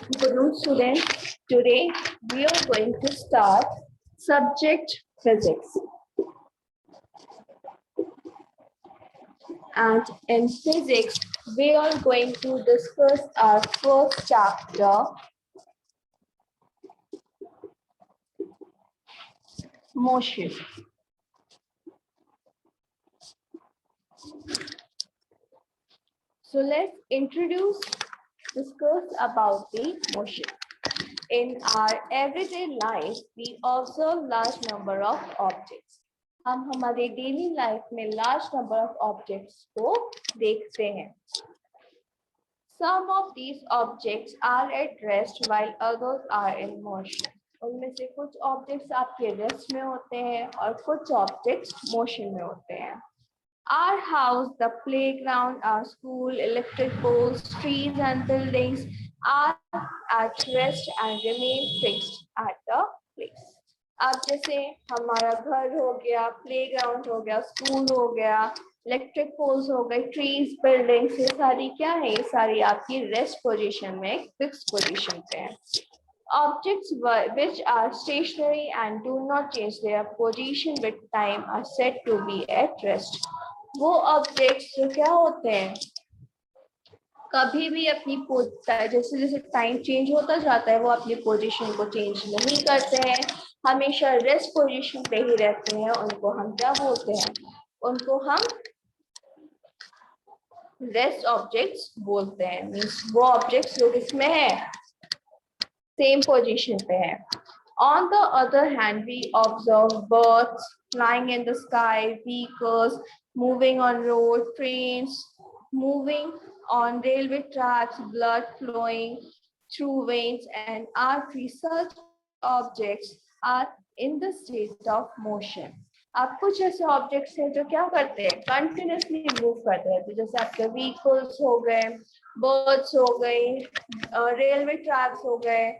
Good afternoon, students. Today we are going to start subject physics. And in physics, we are going to discuss our first chapter, motion. So let's discuss about the motion. In our everyday life, we observe large number of objects. हम हमारे daily life में large number of objects को देखते हैं. Some of these objects are at rest while others are in motion. उनमें से कुछ objects आपके रेस्ट में होते हैं और कुछ ऑब्जेक्ट्स मोशन में होते हैं. Our house, the playground, our school, electric poles, trees and buildings are at rest and remain fixed at the place. अब जैसे हमारा घर हो गया, प्लेग्राउंड हो गया, स्कूल हो गया, इलेक्ट्रिक पोल्स हो गए, ट्रीज, बिल्डिंग्स, ये सारी क्या है? ये सारी आपकी रेस्ट पोजीशन में फिक्स पोजीशन पे है. Objects which are stationary and do not change their position with time are said to be at rest. वो ऑब्जेक्ट्स जो क्या होते हैं, कभी भी अपनी जैसे जैसे टाइम चेंज होता जाता है वो अपनी पोजीशन को चेंज नहीं करते हैं, हमेशा रेस्ट पोजीशन पे ही रहते हैं. उनको हम क्या बोलते हैं? उनको हम रेस्ट ऑब्जेक्ट्स बोलते हैं. मींस वो ऑब्जेक्ट्स जो किसमें है? सेम पोजीशन पे है. On the other hand, we observe birds flying in the sky, vehicles moving on road, trains moving on railway tracks, blood flowing through veins, and arteries. Such objects are in the state of motion. आप कुछ ऐसे objects हैं जो क्या करते हैं? Continuously move करते हैं. जैसे आपके व्हीकल्स हो गए, बर्ड्स हो गई, रेलवे ट्रैक्स हो गए.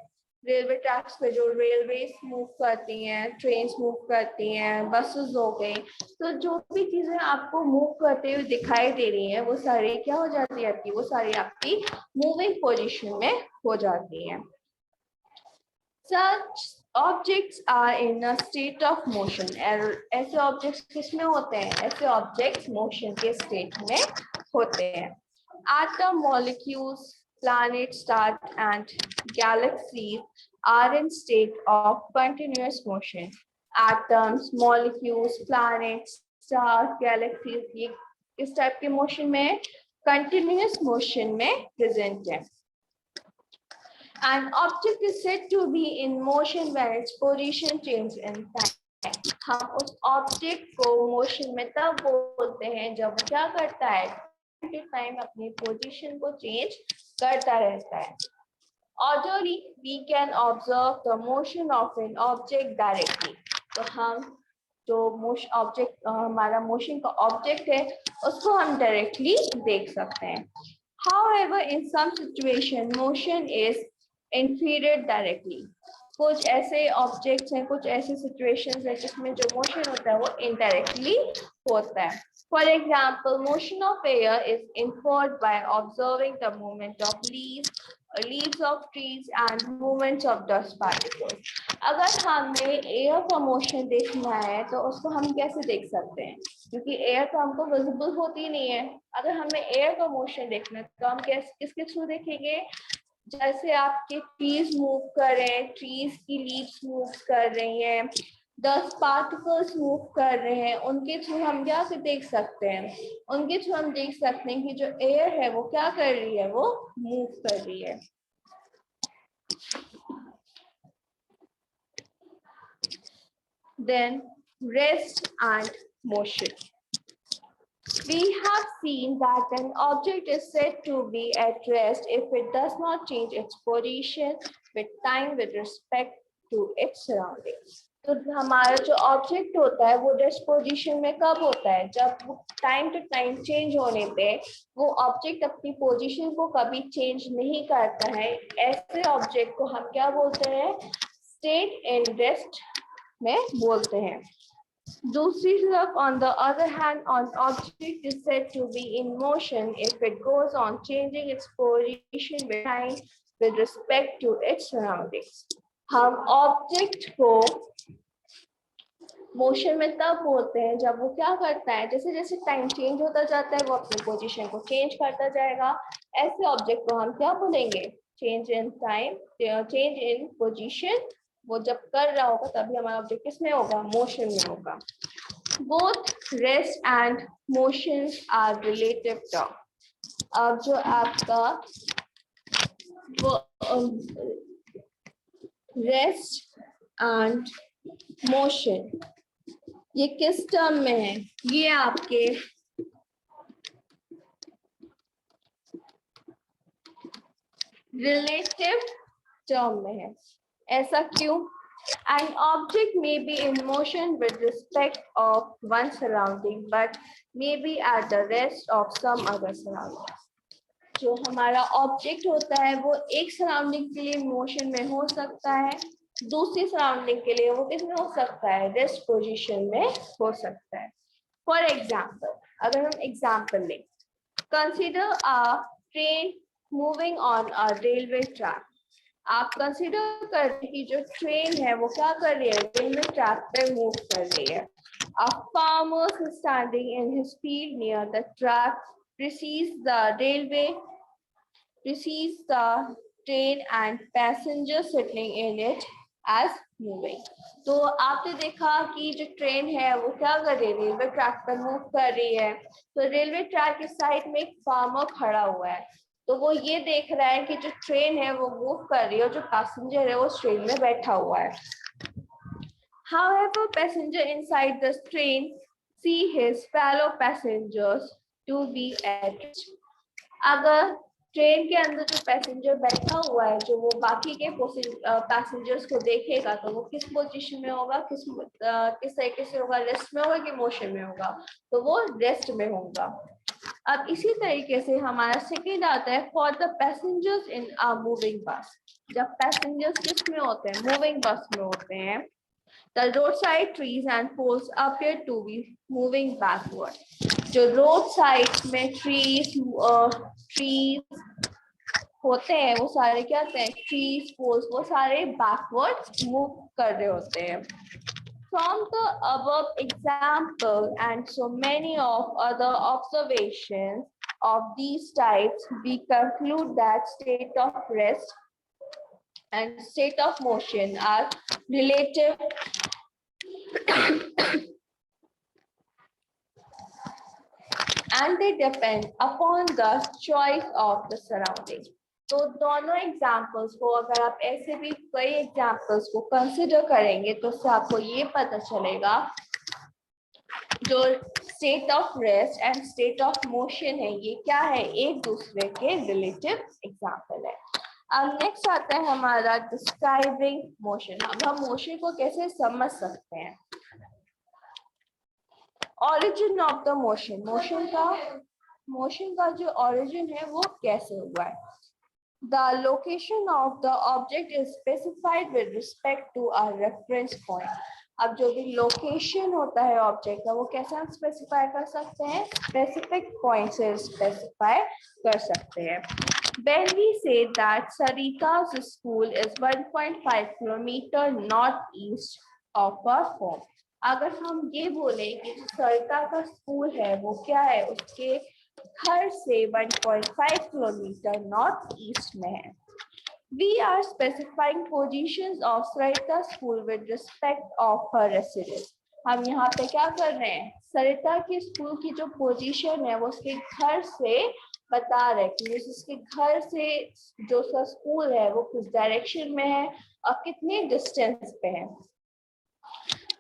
रेलवे ट्रैक्स पे जो रेलवेज मूव करती हैं, ट्रेन्स मूव करती हैं, बसेस हो गई. तो जो भी चीजें आपको मूव करते हुए दिखाई दे रही हैं वो सारी क्या हो जाती है आपकी? वो सारी आपकी मूविंग पोजीशन में हो जाती हैं. Such objects are in a state of motion. ऐसे ऑब्जेक्ट्स किसमें होते हैं? ऐसे ऑब्जेक्ट्स मोशन के स्टेट में होते हैं. Atom, molecules, planets, stars and galaxies are in state of continuous motion. Atoms, molecules, planets, stars, galaxies ये किस टाइप के मोशन में? कंटिन्यूस मोशन में प्रेजेंट है. An object is said to be in motion when its position changes in time. हम उस object को motion में तब बोलते हैं जब वो क्या करता है? टाइम अपनी पोजीशन को चेंज करता रहता है. Ordinarily, we can observe the motion of an object directly. तो हम जो मोशन ऑब्जेक्ट हमारा मोशन का ऑब्जेक्ट है उसको हम डायरेक्टली देख सकते हैं. However, in some situation, motion is inferred directly. कुछ ऐसे ऑब्जेक्ट्स हैं, कुछ ऐसे सिचुएशंस हैं जिसमें जो मोशन होता है वो इनडायरेक्टली होता है. For example, motion of air is inferred by observing the movement of leaves of trees and movements of dust particles. अगर हमें एयर का मोशन देखना है तो उसको हम कैसे देख सकते हैं? क्योंकि एयर तो हमको विजिबल होती नहीं है. अगर हमें एयर का मोशन देखना है तो हम किसके थ्रू देखेंगे? जैसे आपके ट्रीज मूव कर रहे हैं, ट्रीज की लीव्स मूव कर रही हैं, डस्ट पार्टिकल्स मूव कर रहे हैं, उनके थ्रू हम क्या से देख सकते हैं? उनके थ्रू हम देख सकते हैं कि जो एयर है वो क्या कर रही है? वो मूव कर रही है. Then rest and motion. We have seen that an object is said to be at rest if it does not change its position with time with respect to its surroundings. तो हमारा जो object होता है वो rest position में कब होता है? जब टाइम टू टाइम चेंज होने पे वो ऑब्जेक्ट अपनी पोजीशन को कभी चेंज नहीं करता है. ऐसे ऑब्जेक्ट को हम क्या बोलते हैं? स्टेट इन रेस्ट में बोलते हैं. दूसरी तरफ, on the other hand, an object is said to be in motion if it goes on changing its position with time with respect to its surroundings. हम ऑब्जेक्ट को मोशन में तब बोलते हैं जब वो क्या करता है, जैसे जैसे टाइम चेंज होता जाता है वो अपनी पोजीशन को चेंज करता जाएगा। ऐसे ऑब्जेक्ट को हम क्या बोलेंगे, change in time, change in position. वो जब कर रहा होगा तभी हमारा ऑब्जेक्ट किसमें होगा, मोशन में होगा। Both rest and motion are relative term. अब जो आपका वो रेस्ट एंड मोशन ये किस टर्म में है, ये आपके रिलेटिव टर्म में है। ऐसा क्यों? An object may be in motion with respect of one surrounding but may be at the rest of some other surrounding. जो हमारा ऑब्जेक्ट होता है वो एक सराउंडिंग के लिए मोशन में हो सकता है, दूसरी सराउंडिंग के लिए वो किसमें हो सकता है, रेस्ट पोजीशन में हो सकता है। फॉर एग्जाम्पल, अगर हम एग्जाम्पल लें, consider a train moving on a railway track. आप कंसिडर कर रहे हैं कि जो ट्रेन है वो क्या कर रही है, रेलवे ट्रैक पे मूव कर रही है। A farmer standing in his field near the track precedes the railway, precedes the train and passengers sitting in it as moving. तो आपने देखा कि जो ट्रेन है वो क्या कर रही है, रेलवे ट्रैक पर मूव कर रही है। तो रेलवे ट्रैक के साइड में एक फार्मर खड़ा हुआ है, तो वो ये देख रहा है कि जो ट्रेन है वो मूव कर रही है और जो पैसेंजर है वो ट्रेन में बैठा हुआ है। However, passenger inside the train see his fellow passengers to be at rest. अगर ट्रेन के अंदर जो पैसेंजर बैठा हुआ है, जो वो बाकी के पैसेंजर्स को देखेगा तो वो किस पोजीशन में होगा, किस तरीके से होगा, रेस्ट में होगा कि मोशन में होगा, तो वो रेस्ट में होगा। अब इसी तरीके से हमारा सेकेंड आता है for the passengers in a moving बस। जब पैसेंजर्स किस में होते हैं, मूविंग बस में होते हैं, the roadside trees and poles appear to be moving backward. जो रोड साइड में ट्रीज होते हैं वो सारे क्या होते हैं, ट्रीज पोल्स, वो सारे बैकवर्ड मूव कर रहे होते हैं। From the above example and so many of other observations of these types, we conclude that state of rest and state of motion are relative and they depend upon the choice of the surrounding. तो दोनों examples को अगर आप ऐसे भी कई examples को consider करेंगे तो उससे आपको ये पता चलेगा जो state of rest and state of motion है ये क्या है, एक दूसरे के रिलेटिव एग्जाम्पल है। अब नेक्स्ट आता है हमारा डिस्क्राइबिंग मोशन। अब हम मोशन को कैसे समझ सकते हैं। Origin of the motion, motion का जो ऑरिजिन है वो कैसे हुआ है। The location of the object is specified with respect to a reference point. अब जो भी लोकेशन होता है ऑब्जेक्ट का वो कैसे हम स्पेसिफाई कर सकते हैं, स्पेसिफिक पॉइंट से स्पेसिफाई कर सकते हैं। When we say that Sarita's school is 1.5 kilometer northeast of our home, अगर हम ये बोले कि सरिता का स्कूल है वो क्या है, उसके घर से 1.5 किलोमीटर नॉर्थ ईस्ट में है। We are specifying positions of Sarita school with respect of her residence. हम यहाँ पे क्या कर रहे हैं, सरिता के स्कूल की जो पोजीशन है वो उसके घर से बता रहे हैं कि उसके घर से जो उसका स्कूल है वो किस डायरेक्शन में है और कितने डिस्टेंस पे है।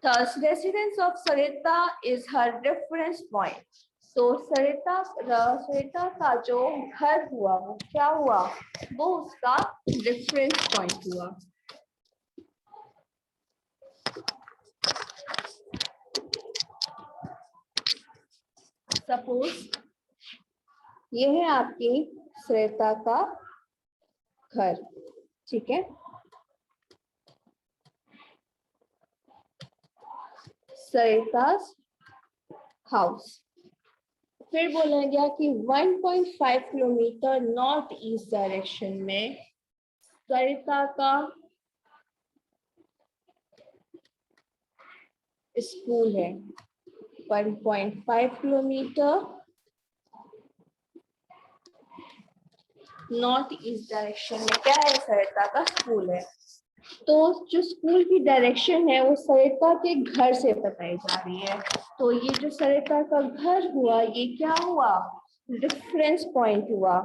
Thus, residence of Sarita is her reference point. तो सरिता का जो घर हुआ वो क्या हुआ, वो उसका रेफरेंस पॉइंट हुआ। सपोज ये है आपकी सरिता का घर, ठीक है, सरिता's हाउस। फिर बोला गया कि 1.5 किलोमीटर नॉर्थ ईस्ट डायरेक्शन में सरिता का स्कूल है 1.5 किलोमीटर नॉर्थ ईस्ट डायरेक्शन में क्या है, सरिता का स्कूल है। तो जो स्कूल की डायरेक्शन है वो सरिता के घर से बताई जा रही है। तो ये जो सरिता का घर हुआ, ये क्या हुआ, रेफरेंस पॉइंट हुआ।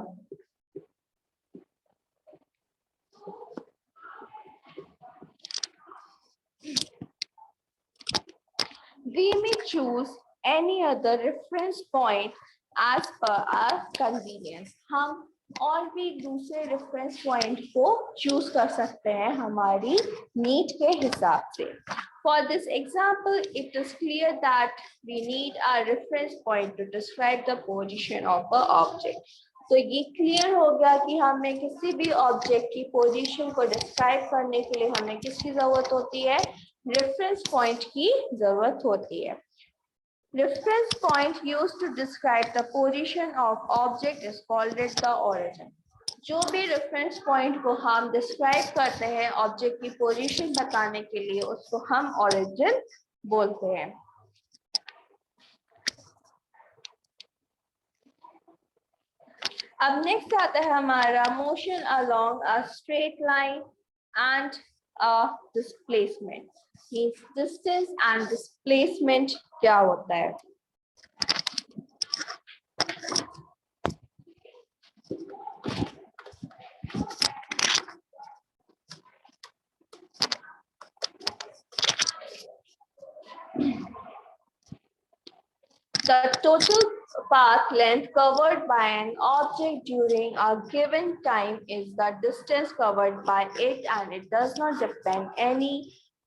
We may choose any other reference point as per our convenience. हम और भी दूसरे रेफरेंस पॉइंट को चूज कर सकते हैं हमारी नीड के हिसाब से। For this example, it is clear that we need a reference point to describe the position of a object. तो ये क्लियर हो गया कि हमें किसी भी ऑब्जेक्ट की पोजीशन को डिस्क्राइब करने के लिए हमें किसकी जरूरत होती है, रेफरेंस पॉइंट की जरूरत होती है। Reference point used to describe the position of object is called the origin. जो भी रेफरेंस पॉइंट को हम डिस्क्राइब करते हैं ऑब्जेक्ट की पोजीशन बताने के लिए, उसको हम ओरिजिन बोलते हैं। अब नेक्स्ट आता है हमारा motion along a straight line and displacement. Distance and displacement क्या होता है? The total path length covered by an object during a given time is the distance covered by it and it does not depend any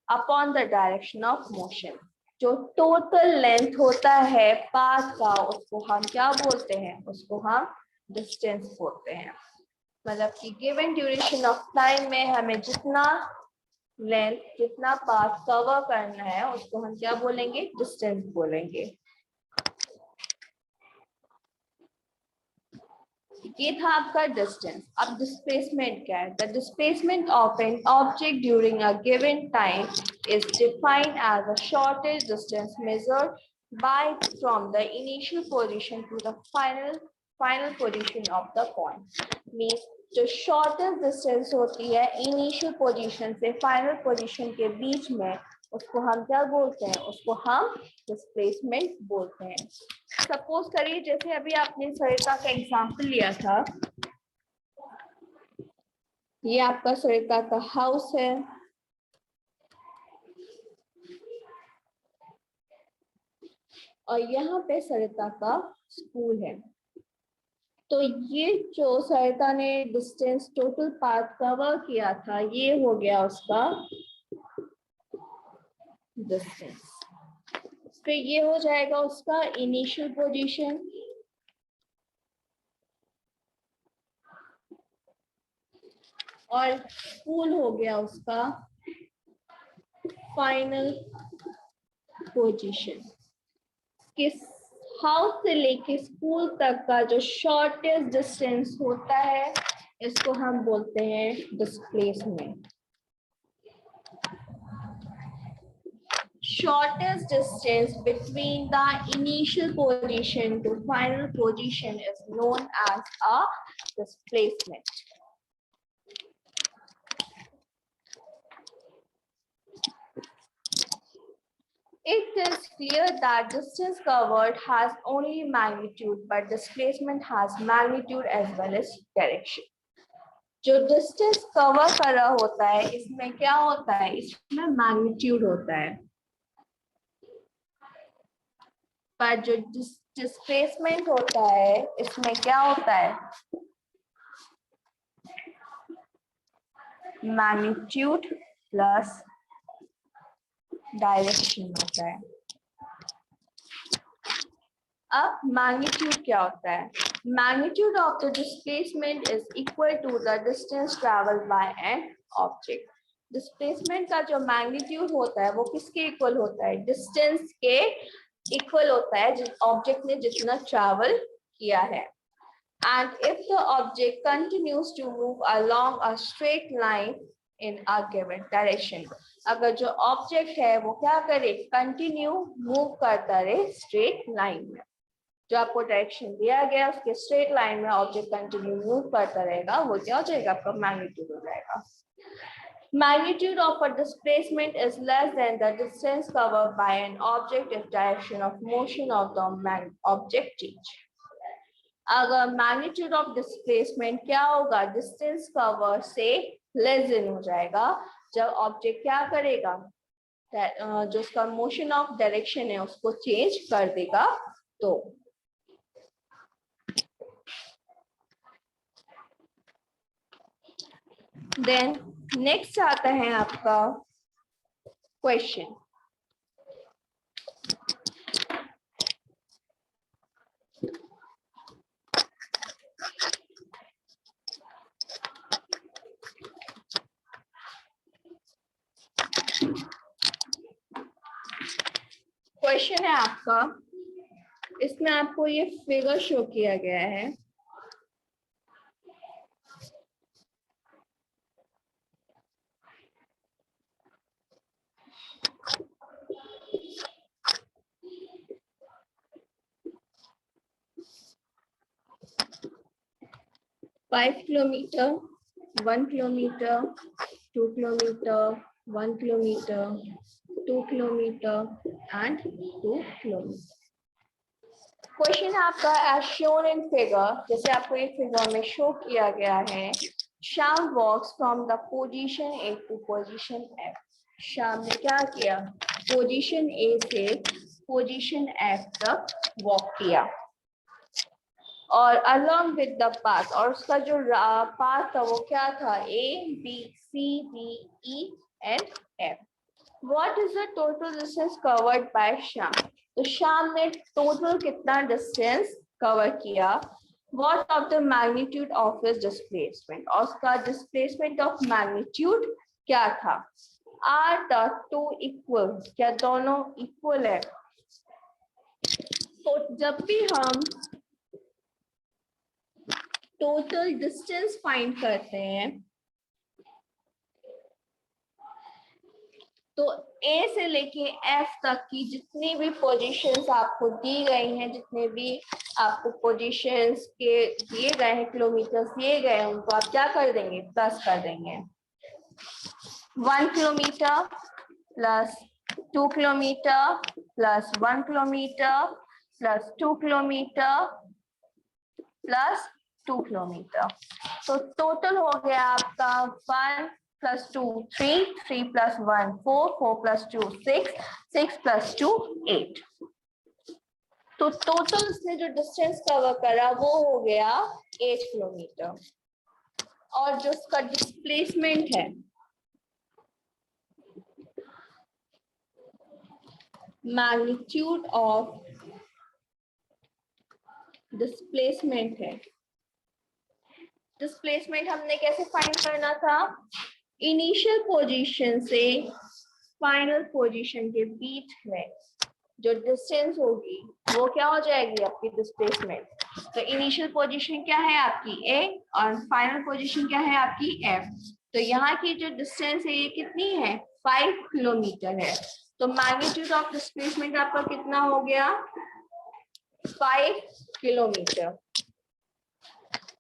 upon the direction of motion. जो total length होता है path का, उसको हम क्या बोलते हैं? उसको हम डिस्टेंस बोलते हैं। मतलब कि गिवन ड्यूरेशन ऑफ टाइम में हमें जितना लेंथ, जितना पाथ कवर करना है, उसको हम क्या बोलेंगे? डिस्टेंस बोलेंगे। ये था आपका डिस्टेंस। अब डिस्प्लेसमेंट क्या है? The displacement of an object during a given time is defined as a shortest distance measured by from the initial position to the final position of the point. Means जो shortest distance होती है initial position से final position के बीच में, उसको हम क्या बोलते हैं? उसको हम डिस्प्लेसमेंट बोलते हैं। सपोज करिए जैसे अभी आपने सरिता का एग्जांपल लिया था, ये आपका सरिता का हाउस है और यहाँ पे सरिता का स्कूल है। तो ये जो सरिता ने डिस्टेंस टोटल पाथ कवर किया था, ये हो गया उसका डिस्टेंस। फिर ये हो जाएगा उसका इनिशियल पोजीशन, और स्कूल हो गया उसका फाइनल पोजीशन। किस हाउस से लेके स्कूल तक का जो शॉर्टेस्ट डिस्टेंस होता है, इसको हम बोलते हैं displacement. Shortest distance between the initial position to final position is known as a displacement. It is clear that distance covered has only magnitude, but displacement has magnitude as well as direction. जो distance cover कर रहा होता है, इसमें क्या होता है? इसमें मैग्नीट्यूड होता है, पर जो डिस्प्लेसमेंट होता है इसमें क्या होता है? मैग्नीट्यूड प्लस डायरेक्शन होता है। अब मैग्नीट्यूड क्या होता है? Magnitude of the displacement is equal to the distance travelled by an object. Displacement का जो मैग्नीट्यूड होता है वो किसके इक्वल होता है? डिस्टेंस के इक्वल होता है, जिस ऑब्जेक्ट ने जितना ट्रैवल किया है। and if the object continues to move along a straight line in a given direction, अगर जो ऑब्जेक्ट है वो क्या करे, कंटिन्यू मूव करता रहे स्ट्रेट लाइन में, जो आपको डायरेक्शन दिया गया उसके स्ट्रेट लाइन में ऑब्जेक्ट कंटिन्यू मूव करता रहेगा, वो क्या हो जाएगा, आपका मैग्नीट्यूड हो जाएगा. Magnitude of a displacement is less than the distance covered by an object if direction of motion of the object change. अगर मैग्नीट्यूड ऑफ डिस्प्लेसमेंट क्या होगा, डिस्टेंस कवर से लेस देन हो जाएगा जब ऑब्जेक्ट क्या करेगा, जो उसका मोशन ऑफ डायरेक्शन है उसको चेंज कर देगा. तो देन नेक्स्ट आता है आपका क्वेश्चन. क्वेश्चन है आपका, इसमें आपको ये फिगर शो किया गया है. Five kilometre, 1 kilometre, 2 kilometre, 1 kilometre, 2 kilometre and 2 kilometre. Question है आपका एज शोन इन फिगर, जैसे आपको ये फिगर में शो किया गया है. Shyam walks from the position A to position F. Shyam ने क्या किया, पोजीशन ए से पोजीशन एफ तक वॉक किया और along with the path, और उसका जो पाथ था वो क्या था, A, B, C, D, E and F. What is the total distance covered by Shyam? तो श्याम ने टोटल कितना डिस्टेंस कवर किया. What of the magnitude of his displacement? और उसका displacement of magnitude क्या था. Are the two equal? क्या दोनों इक्वल है? तो जब भी हम टोटल डिस्टेंस फाइंड करते हैं तो A से लेके F तक की जितनी भी पोजीशंस आपको दी गई हैं, जितने भी आपको पोजीशंस के दिए गए हैं, किलोमीटर्स दिए गए हैं, उनको आप क्या कर देंगे, प्लस कर देंगे. 1 kilometre plus 2 kilometre plus 1 kilometre plus 2 kilometre plus 2 kilometre. तो टोटल हो गया आपका 1 plus 2 3, 3 plus 1 4, 4 plus 2 6, 6 plus 2 8. तो टोटल इसने जो डिस्टेंस कवर करा वो हो गया 8 किलोमीटर. और जो इसका डिस्प्लेसमेंट है, मैग्नीट्यूड ऑफ डिस्प्लेसमेंट है. डिस्प्लेसमेंट हमने कैसे फाइंड करना था, इनिशियल पोजीशन से फाइनल पोजीशन के बीच में जो डिस्टेंस होगी वो क्या हो जाएगी, आपकी डिस्प्लेसमेंट. तो इनिशियल पोजीशन क्या है आपकी A और फाइनल पोजीशन क्या है आपकी F. तो यहाँ की जो डिस्टेंस है ये कितनी है, 5 किलोमीटर है. तो मैग्नीट्यूड ऑफ डिस्प्लेसमेंट आपका कितना हो गया, 5 kilometre.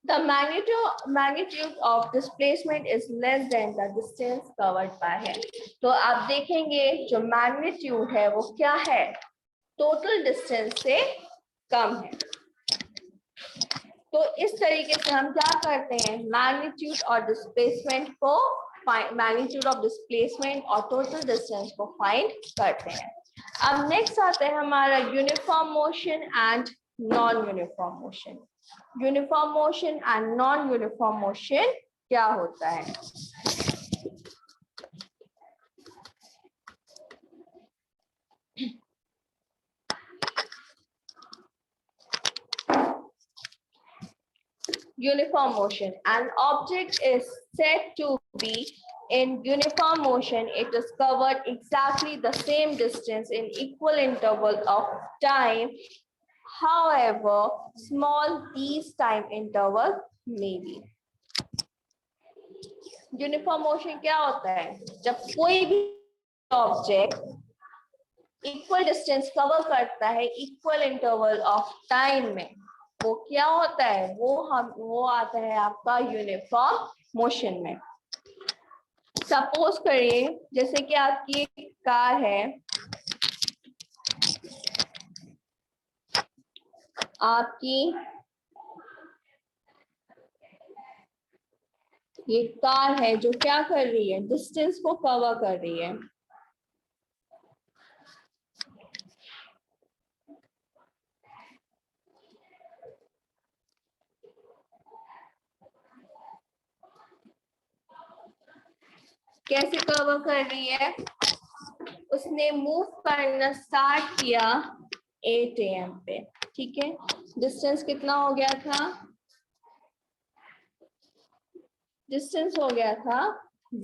The magnitude of displacement is less than the distance covered by him. तो आप देखेंगे जो मैग्नीट्यूड है वो क्या है, टोटल डिस्टेंस से कम है. तो इस तरीके से हम क्या करते हैं, मैग्नीट्यूड और डिस्प्लेसमेंट को, मैग्नीट्यूड ऑफ डिस्प्लेसमेंट और टोटल डिस्टेंस को फाइंड करते हैं. अब नेक्स्ट आता है हमारा uniform motion and non uniform motion. Uniform motion and non uniform motion क्या होता है. Uniform motion, an object is said to be in uniform motion. It is covered exactly the same distance in equal interval of time. however small these time interval may be. Uniform motion क्या होता है? जब कोई भी object equal distance cover करता है equal interval of time में, वो क्या होता है? वो आता है आपका यूनिफॉर्म मोशन में। सपोज करिए जैसे कि आपकी एक कार है, आपकी ये कार है जो क्या कर रही है? डिस्टेंस को कवर कर रही है। कैसे कवर कर रही है? उसने मूव करना स्टार्ट किया 8 AM पे, ठीक है। डिस्टेंस कितना हो गया था? डिस्टेंस हो गया था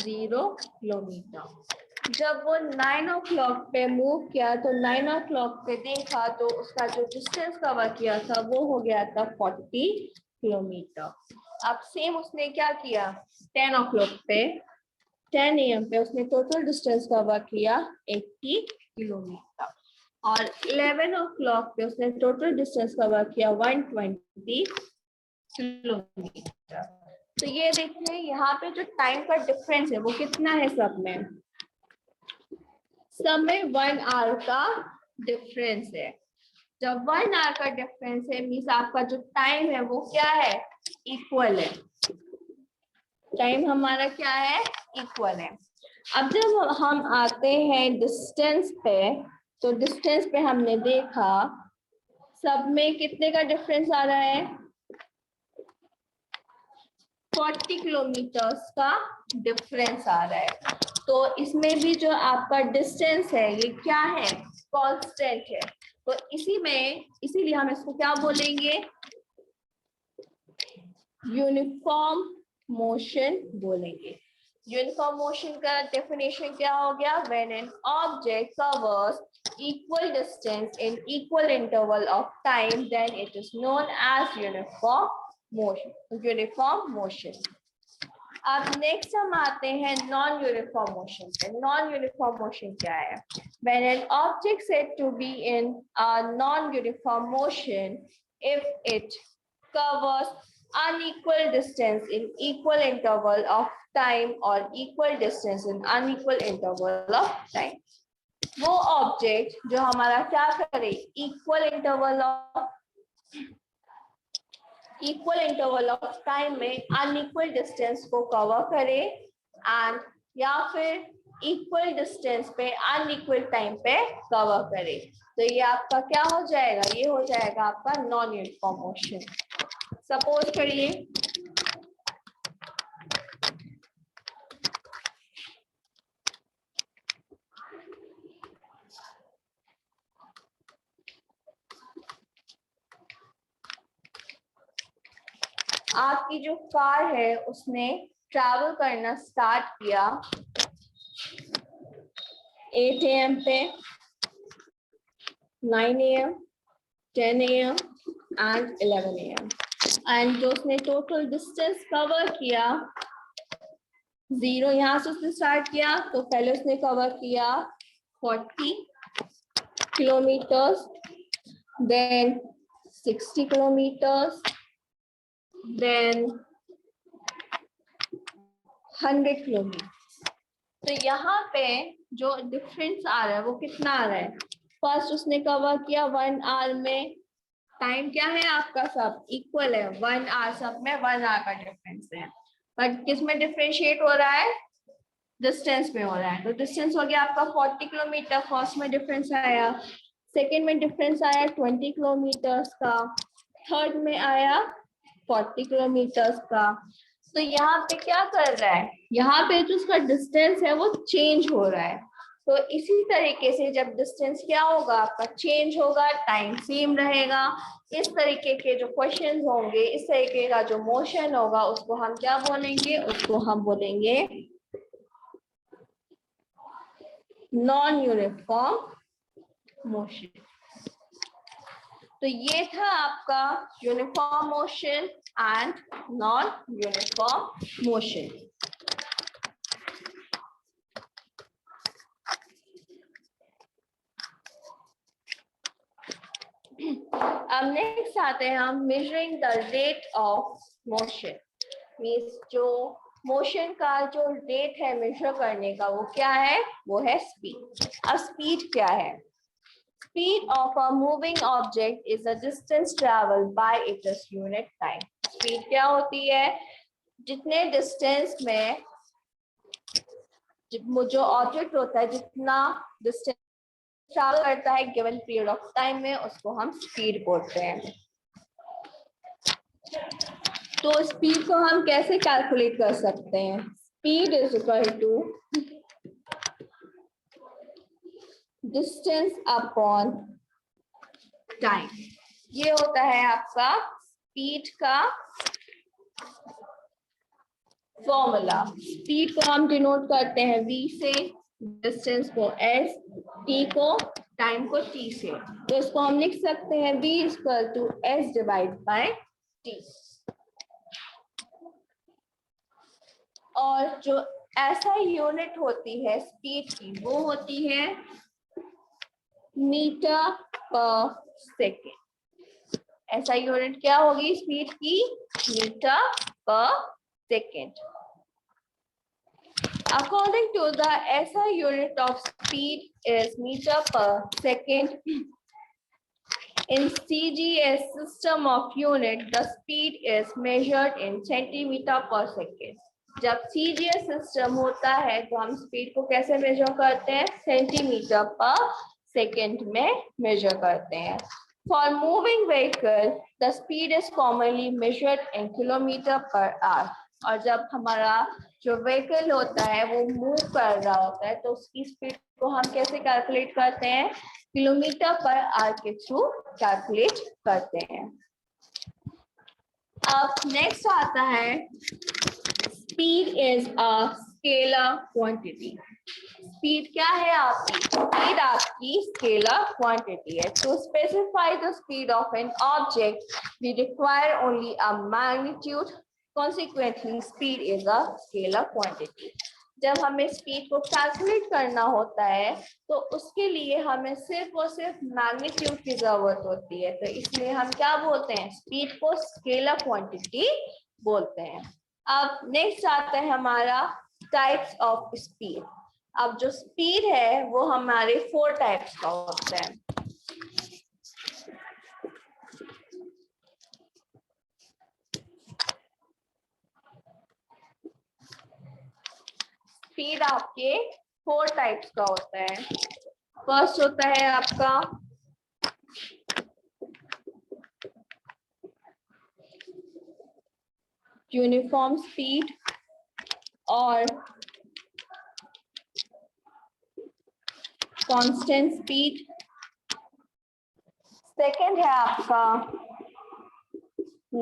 0 किलोमीटर। जब वो 9 o'clock पे मूव किया तो 9 o'clock पे देखा तो उसका जो डिस्टेंस कवर किया था वो हो गया था 40 किलोमीटर। अब सेम उसने क्या किया? 10 o'clock पे 10 AM पे उसने टोटल डिस्टेंस कवर किया 80 किलोमीटर और 11 o'clock पे उसने टोटल डिस्टेंस कवर किया 120 किलोमीटर। तो ये देखिए यहाँ पे जो टाइम का डिफरेंस है वो कितना है? सब में 1 आवर का डिफरेंस है। जब 1 आवर का डिफरेंस है मीन्स आपका जो टाइम है वो क्या है? इक्वल है। टाइम हमारा क्या है? इक्वल है। अब जब हम आते हैं डिस्टेंस पे, तो डिस्टेंस पे हमने देखा सब में कितने का डिफरेंस आ रहा है? 40 किलोमीटर्स का डिफरेंस आ रहा है। तो इसमें भी जो आपका डिस्टेंस है ये क्या है? कांस्टेंट है। तो इसीलिए हम इसको क्या बोलेंगे? यूनिफॉर्म मोशन बोलेंगे। यूनिफॉर्म मोशन का डेफिनेशन क्या हो गया? When an object covers equal distance in equal interval of time, then it is known as uniform motion. Uniform motion. अब नेक्स्ट हम आते हैं नॉन यूनिफॉर्म मोशन पे। नॉन यूनिफॉर्म मोशन क्या है? When an object said to be in a non-uniform motion if it covers unequal distance in equal interval of time or equal distance in unequal interval of time. वो object जो हमारा क्या करे? Equal interval of time में unequal distance को cover करे and या फिर इक्वल डिस्टेंस पे अनइक्वल टाइम पे कवर करे, तो ये आपका क्या हो जाएगा? ये हो जाएगा आपका नॉन यूनिफॉर्म मोशन। सपोज करिए आपकी जो कार है उसने ट्रैवल करना स्टार्ट किया 8 AM पे, 9 AM, 10 AM and 11 AM and जो उसने टोटल डिस्टेंस कवर किया 0 यहाँ से उसने स्टार्ट किया तो पहले उसने कवर किया 40 kilometres, then 60 kilometres, then 100 kilometre. तो यहाँ पे जो डिफरेंस आ रहा है वो कितना आ रहा है? फर्स्ट उसने कवर किया 1 आवर में, टाइम क्या है आपका? सब इक्वल है, 1 आवर सब में 1 आवर का डिफरेंस है, बट किस में डिफरेंशिएट हो रहा है? डिस्टेंस में हो रहा है। तो डिस्टेंस हो गया आपका 40 किलोमीटर, फर्स्ट में डिफरेंस आया, सेकेंड में डिफरेंस आया 20 किलोमीटर्स का, थर्ड में आया 40 किलोमीटर्स का। तो यहाँ पे क्या कर रहा है? यहाँ पे जो उसका डिस्टेंस है वो चेंज हो रहा है। तो इसी तरीके से जब डिस्टेंस क्या होगा आपका? चेंज होगा, टाइम सेम रहेगा। इस तरीके के जो क्वेश्चन होंगे, इस तरीके का जो मोशन होगा उसको हम क्या बोलेंगे? उसको हम बोलेंगे नॉन यूनिफॉर्म मोशन। तो ये था आपका uniform motion and non uniform motion. अब नेक्स्ट आते हैं हम measuring the rate of motion. Means जो मोशन का जो रेट है मेजर करने का वो क्या है, वो है स्पीड। अब स्पीड क्या है? Speed of a moving object is the distance travel by its unit time. Speed क्या होती है? जितने डिस्टेंस में जो ऑब्जेक्ट होता है जितना डिस्टेंस ट्रैवल करता है गिवन पीरियड ऑफ टाइम में, उसको हम स्पीड बोलते हैं। तो स्पीड को हम कैसे कैलकुलेट कर सकते हैं? Speed is equal to distance upon time. ये होता है आपका स्पीड का फॉर्मूला। स्पीड को हम डिनोट करते हैं v से, डिस्टेंस को s, t को, टाइम को t से। तो इसको हम लिख सकते हैं v equal to s divide by t। और जो ऐसा यूनिट होती है स्पीड की, वो होती है मीटर पर सेकेंड। ऐसा यूनिट क्या होगी स्पीड की? मीटर पर second. According to the SI unit of speed is meter per second. In CGS system of unit, the speed is measured in centimeter per second. जब CGS सिस्टम होता है तो हम स्पीड को कैसे मेजर करते हैं? सेंटीमीटर पर सेकेंड में मेजर करते हैं। For moving vehicle, the speed is commonly measured in kilometer per hour. और जब हमारा जो व्हीकल होता है वो मूव कर रहा होता है तो उसकी स्पीड को हम कैसे कैलकुलेट करते हैं? किलोमीटर पर आवर के थ्रू कैलकुलेट करते हैं। अब नेक्स्ट आता है speed is a scalar quantity. Speed क्या है आपकी? स्पीड आपकी स्केलर क्वांटिटी है। To specify the speed of an object we require only a magnitude, consequently speed is a scalar quantity। जब हमें स्पीड को कैलकुलेट करना होता है तो उसके लिए हमें सिर्फ और सिर्फ मैग्नीट्यूड की जरूरत होती है, तो इसलिए हम क्या बोलते हैं? स्पीड को स्केलर क्वांटिटी बोलते हैं। अब नेक्स्ट आता है हमारा टाइप्स ऑफ स्पीड। अब जो स्पीड है वो हमारे 4 टाइप्स का होता है। स्पीड आपके 4 टाइप्स का होता है। फर्स्ट होता है आपका यूनिफॉर्म स्पीड और कांस्टेंट स्पीड। सेकंड है आपका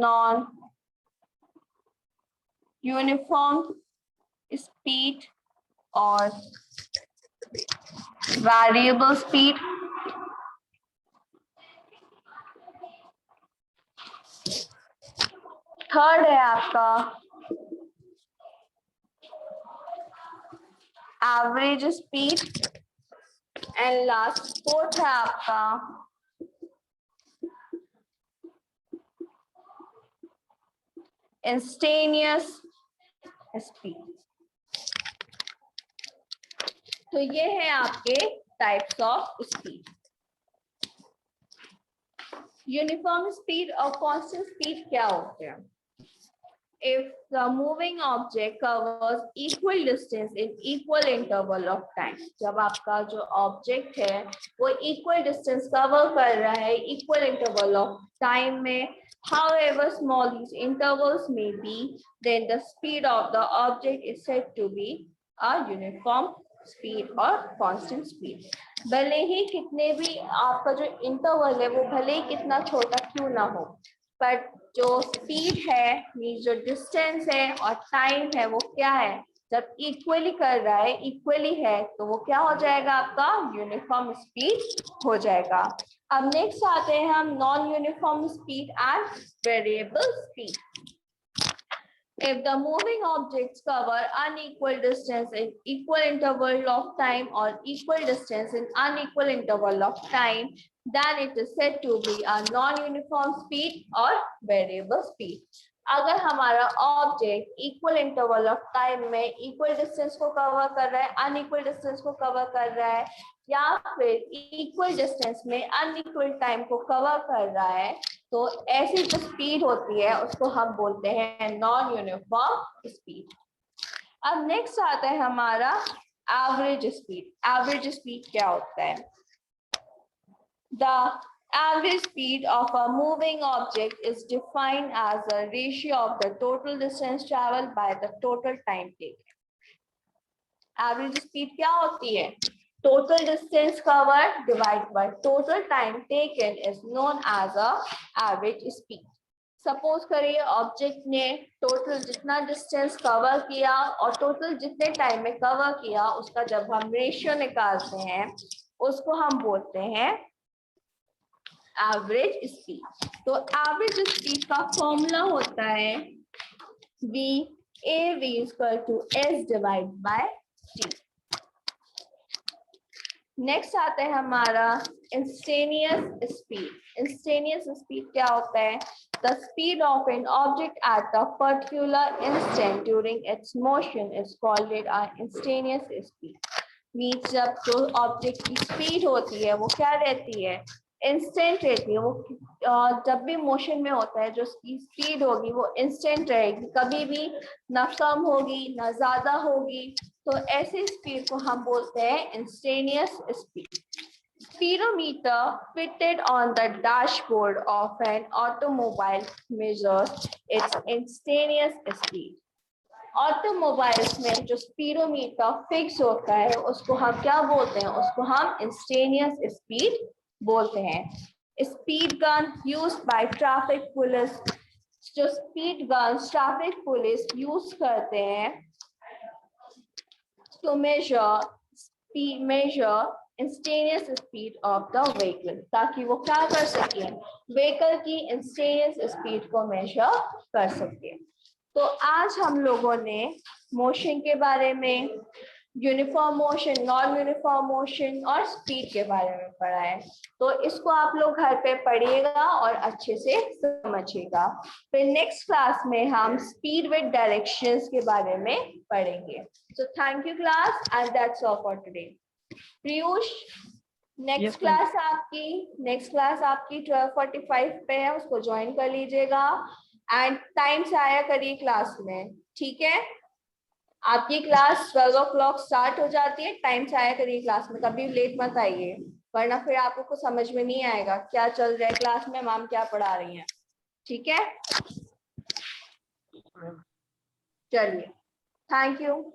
नॉन यूनिफॉर्म स्पीड और वेरिएबल स्पीड। थर्ड है आपका average speed and last fourth है आपका इंस्टेनियस स्पीड। तो ये है आपके types of speed. Uniform speed और कांस्टेंट स्पीड क्या होते हैं? If the moving object covers equal distance in equal interval of time, जब आपका जो ऑब्जेक्ट है वो equal distance cover कर रहा है equal interval of time में, however small these intervals may be, then the speed of the object is said to be a uniform speed or constant speed। भले ही कितने भी आपका जो इंटरवल है वो भले ही कितना छोटा क्यों ना हो, पर जो स्पीड है, जो डिस्टेंस है और टाइम है वो क्या है? जब इक्वली कर रहा है, इक्वली है, तो वो क्या हो जाएगा आपका यूनिफॉर्म स्पीड हो जाएगा। अब नेक्स्ट आते हैं हम non uniform speed and variable speed. If the moving objects cover unequal distance in equal interval of time or equal distance in unequal interval of time, then it is said to be a non-uniform speed or variable speed. अगर हमारा object equal interval of time में equal distance को cover कर रहा है, unequal distance को cover कर रहा है, या फिर इक्वल डिस्टेंस में अनइक्वल टाइम को कवर कर रहा है, तो ऐसी जो स्पीड होती है उसको हम बोलते हैं नॉन यूनिफॉर्म स्पीड। अब नेक्स्ट आता है हमारा एवरेज स्पीड। एवरेज स्पीड क्या होता है? The average speed of a moving object is defined as a ratio of the total distance traveled by the total time taken. Average speed क्या होती है? Total distance covered divided by total time taken is known as a average speed. Suppose करिए object ने total जितना distance cover किया और total जितने time में कवर किया उसका जब हम रेशियो निकालते हैं उसको हम बोलते हैं एवरेज स्पीड। तो एवरेज स्पीड का फॉर्मूला होता है v av equal to s divide by t। Next आता है हमारा इंस्टेनियस स्पीड। इंस्टेनियस स्पीड क्या होता है? The speed of an object at a particular instant during its motion is called instantaneous speed. Means जब जो ऑब्जेक्ट की speed होती है वो क्या रहती है? इंस्टेंट रहती है। वो जब भी मोशन में होता है जो उसकी स्पीड होगी वो इंस्टेंट रहेगी, कभी भी ना कम होगी ना ज्यादा होगी। तो ऐसी स्पीड को हम बोलते हैं instantaneous speed. Speedometer fitted on the dashboard of an automobile measures its instantaneous speed. Automobiles में जो स्पीडोमीटर फिक्स होता है उसको हम क्या बोलते हैं? उसको हम इंस्टेनियस स्पीड बोलते हैं। Speed gun used by traffic police. जो speed gun traffic police use करते हैं to measure instantaneous speed of the vehicle, ताकि वो क्या कर सके? व्हीकल की इंस्टेनियस स्पीड को मेजर कर सके। तो आज हम लोगों ने मोशन के बारे में, uniform motion, non uniform motion और स्पीड के बारे में पढ़ा है। तो इसको आप लोग घर पे पढ़िएगा और अच्छे से समझिएगा। फिर नेक्स्ट क्लास में हम स्पीड विद डायरेक्शंस के बारे में पढ़ेंगे। So thank you class and that's all for today. Piyush, next class आपकी 12:45 पे है, उसको ज्वाइन कर लीजिएगा एंड टाइम से आया करिए क्लास में, ठीक है? आपकी क्लास 12 o'clock स्टार्ट हो जाती है, टाइम से आया करिए क्लास में, कभी लेट मत आइए, वरना फिर आपको कुछ समझ में नहीं आएगा क्या चल रहा है क्लास में, मैम क्या पढ़ा रही हैं, ठीक है? चलिए, थैंक यू।